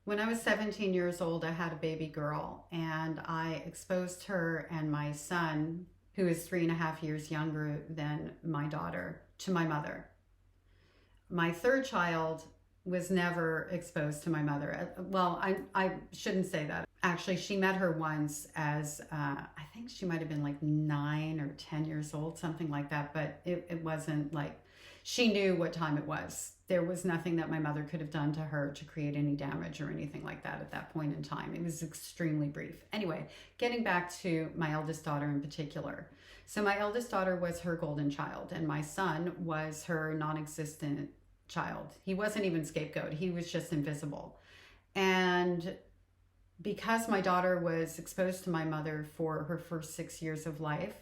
When I was 17 years old, I had a baby girl, and I exposed her and my son, who is 3.5 years younger than my daughter, to my mother. My third child was never exposed to my mother. Well, I shouldn't say that. Actually, she met her once as, I think she might have been like 9 or 10 years old, something like that. But it wasn't like, she knew what time it was. There was nothing that my mother could have done to her to create any damage or anything like that at that point in time. It was extremely brief. Anyway, getting back to my eldest daughter in particular. So my eldest daughter was her golden child, and my son was her non-existent child. He wasn't even scapegoat. He was just invisible. And because my daughter was exposed to my mother for her first 6 years of life,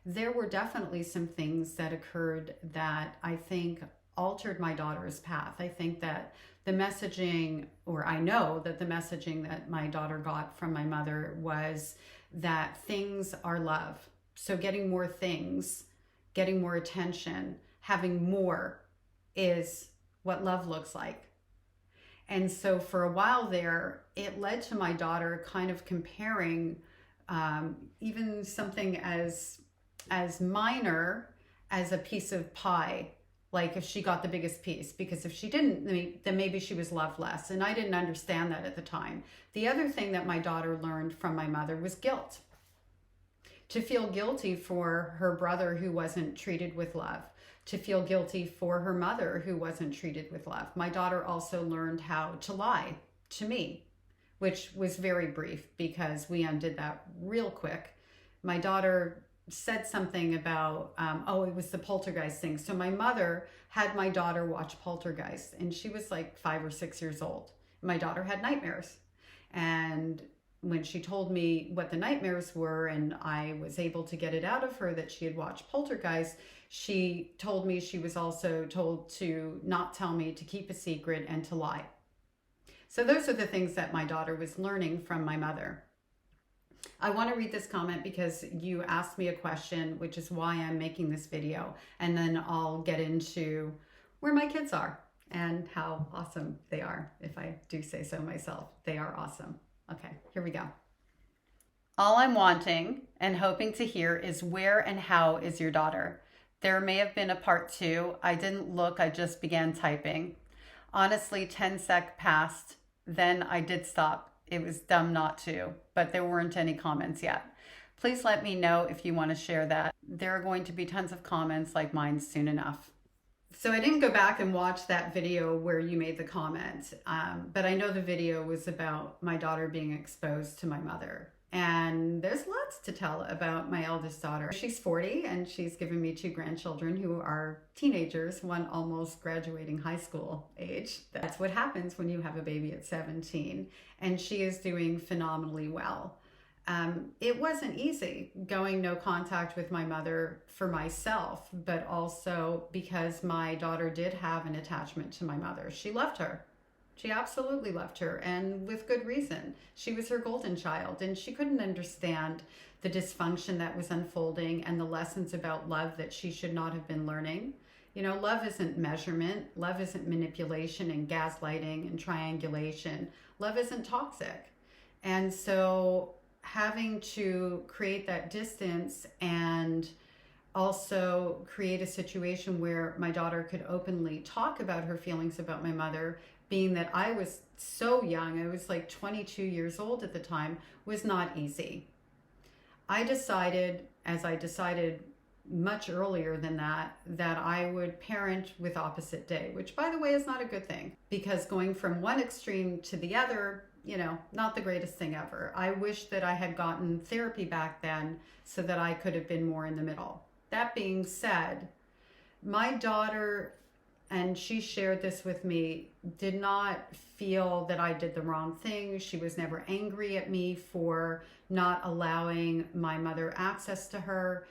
there were definitely some things that occurred that I think altered my daughter's path. I think that the messaging, or I know that the messaging that my daughter got from my mother was that things are love. So getting more things, getting more attention, having more is what love looks like. And so for a while there, it led to my daughter kind of comparing even something as minor as a piece of pie, like if she got the biggest piece, because if she didn't, then maybe she was loved less. And I didn't understand that at the time. The other thing that my daughter learned from my mother was guilt. To feel guilty for her brother who wasn't treated with love, to feel guilty for her mother who wasn't treated with love. My daughter also learned how to lie to me, which was very brief because we undid that real quick. My daughter said something about, it was the poltergeist thing. So my mother had my daughter watch Poltergeist, and she was like 5 or 6 years old. My daughter had nightmares. And when she told me what the nightmares were, and I was able to get it out of her that she had watched Poltergeist, she told me she was also told to not tell me, to keep a secret, and to lie. So those are the things that my daughter was learning from my mother. I want to read this comment because you asked me a question, which is why I'm making this video. And then I'll get into where my kids are and how awesome they are. If I do say so myself, they are awesome. Okay, here we go. All I'm wanting and hoping to hear is where and how is your daughter? There may have been a part 2. I didn't look, I just began typing. Honestly, 10 sec passed, then I did stop. It was dumb not to, but there weren't any comments yet. Please let me know if you want to share that. There are going to be tons of comments like mine soon enough. So I didn't go back and watch that video where you made the comment, but I know the video was about my daughter being exposed to my mother. And there's lots to tell about my eldest daughter. She's 40 and she's given me 2 grandchildren who are teenagers, one almost graduating high school age. That's what happens when you have a baby at 17. And she is doing phenomenally well. It wasn't easy going no contact with my mother for myself, but also because my daughter did have an attachment to my mother. She loved her. She absolutely loved her, and with good reason. She was her golden child, and she couldn't understand the dysfunction that was unfolding and the lessons about love that she should not have been learning. You know, love isn't measurement. Love isn't manipulation and gaslighting and triangulation. Love isn't toxic. And so having to create that distance and also create a situation where my daughter could openly talk about her feelings about my mother, being that I was so young, I was like 22 years old at the time, was not easy. I decided, as I decided much earlier than that I would parent with opposite day, which by the way is not a good thing, because going from one extreme to the other, you know, not the greatest thing ever. I wish that I had gotten therapy back then so that I could have been more in the middle. That being said, my daughter, and she shared this with me, did not feel that I did the wrong thing. She was never angry at me for not allowing my mother access to her,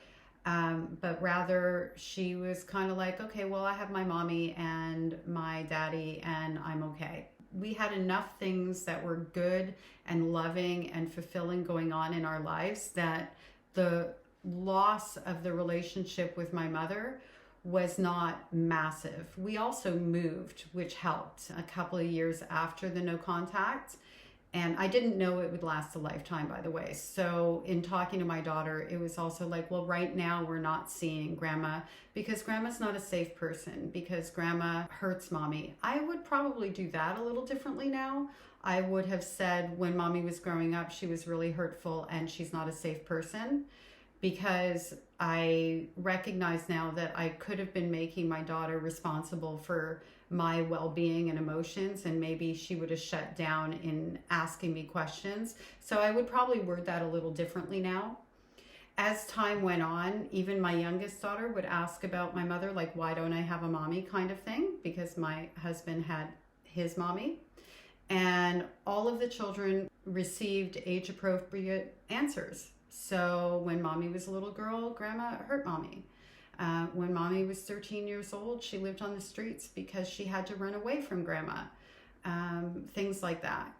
but rather she was kind of like, okay, well, I have my mommy and my daddy and I'm okay. We had enough things that were good and loving and fulfilling going on in our lives that the loss of the relationship with my mother was not massive. We also moved, which helped a couple of years after the no contact. And I didn't know it would last a lifetime, by the way. So in talking to my daughter, it was also like, well, right now we're not seeing grandma because grandma's not a safe person, because grandma hurts mommy. I would probably do that a little differently now. I would have said when mommy was growing up, she was really hurtful and she's not a safe person, because I recognize now that I could have been making my daughter responsible for my well-being and emotions, and maybe she would have shut down in asking me questions. So I would probably word that a little differently now. As time went on, even my youngest daughter would ask about my mother, like, why don't I have a mommy kind of thing, because my husband had his mommy. And all of the children received age-appropriate answers. So when mommy was a little girl, grandma hurt mommy. When mommy was 13 years old, she lived on the streets because she had to run away from grandma. Things like that.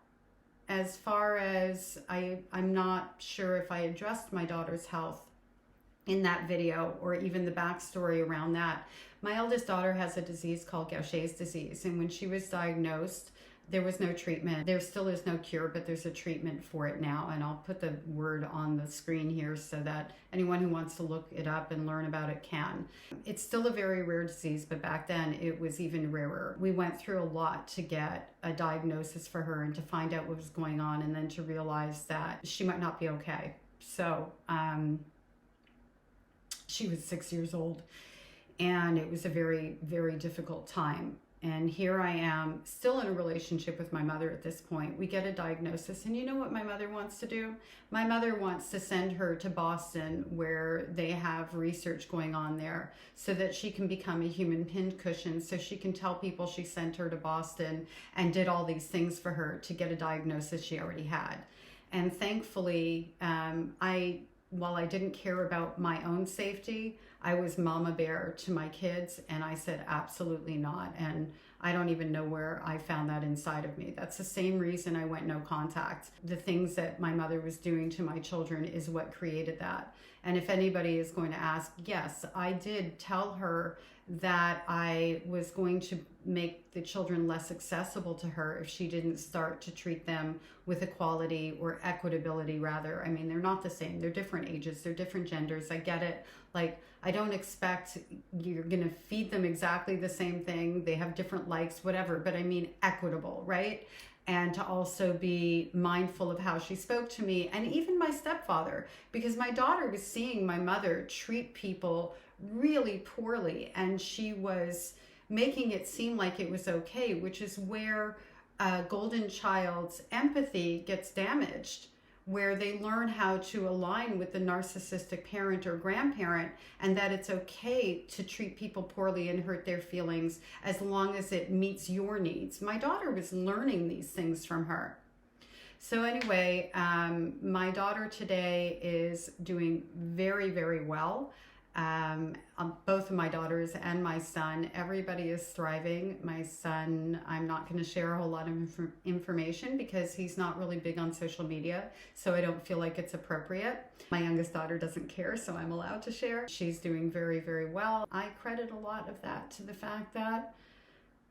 As far as I'm not sure if I addressed my daughter's health in that video, or even the backstory around that. My eldest daughter has a disease called Gaucher's disease, and when she was diagnosed, there was no treatment. There still is no cure, but there's a treatment for it now. And I'll put the word on the screen here so that anyone who wants to look it up and learn about it can. It's still a very rare disease, but back then it was even rarer. We went through a lot to get a diagnosis for her and to find out what was going on, and then to realize that she might not be okay. So she was 6 years old, and it was a very, very difficult time. And here I am, still in a relationship with my mother at this point. We get a diagnosis, and you know what my mother wants to do? My mother wants to send her to Boston, where they have research going on there, so that she can become a human pincushion, so she can tell people she sent her to Boston and did all these things for her to get a diagnosis she already had. And thankfully, while I didn't care about my own safety, I was mama bear to my kids, and I said absolutely not. And I don't even know where I found that inside of me. That's the same reason I went no contact. The things that my mother was doing to my children is what created that. And if anybody is going to ask, yes, I did tell her that I was going to make the children less accessible to her if she didn't start to treat them with equality, or equitability rather. I mean, they're not the same. They're different ages. They're different genders. I get it. Like, I don't expect you're going to feed them exactly the same thing. They have different likes, whatever. But I mean equitable, right? And to also be mindful of how she spoke to me, and even my stepfather, because my daughter was seeing my mother treat people really poorly, and she was making it seem like it was okay, which is where a golden child's empathy gets damaged, where they learn how to align with the narcissistic parent or grandparent, and that it's okay to treat people poorly and hurt their feelings as long as it meets your needs. My daughter was learning these things from her. So anyway, my daughter today is doing very, very well. Both of my daughters and my son, everybody is thriving. My son, I'm not going to share a whole lot of information because he's not really big on social media, so I don't feel like it's appropriate. My youngest daughter doesn't care, so I'm allowed to share. She's doing very, very well. I credit a lot of that to the fact that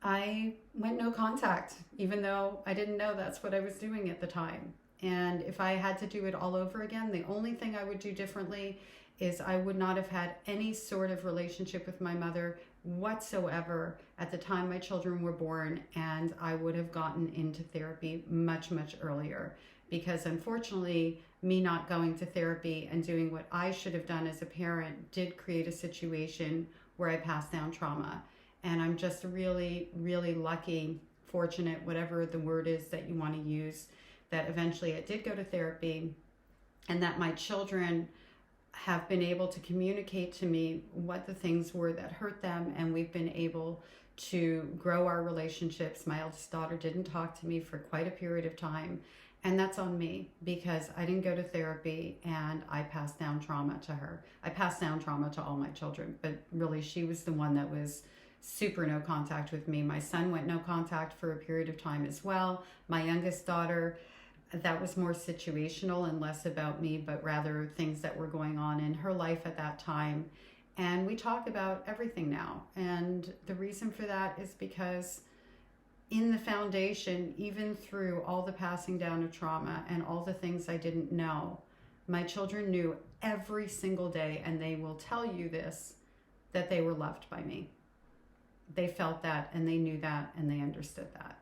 I went no contact, even though I didn't know that's what I was doing at the time. And if I had to do it all over again, the only thing I would do differently is I would not have had any sort of relationship with my mother whatsoever at the time my children were born, and I would have gotten into therapy much, much earlier. Because unfortunately, me not going to therapy and doing what I should have done as a parent did create a situation where I passed down trauma. And I'm just really, really lucky, fortunate, whatever the word is that you want to use, that eventually I did go to therapy, and that my children have been able to communicate to me what the things were that hurt them, and we've been able to grow our relationships. My eldest daughter didn't talk to me for quite a period of time, and that's on me because I didn't go to therapy and I passed down trauma to her. I passed down trauma to all my children, but really she was the one that was super no contact with me. My son went no contact for a period of time as well. My youngest daughter, that was more situational and less about me, but rather things that were going on in her life at that time. And we talk about everything now. And the reason for that is because in the foundation, even through all the passing down of trauma and all the things I didn't know, my children knew every single day, and they will tell you this, that they were loved by me. They felt that, and they knew that, and they understood that.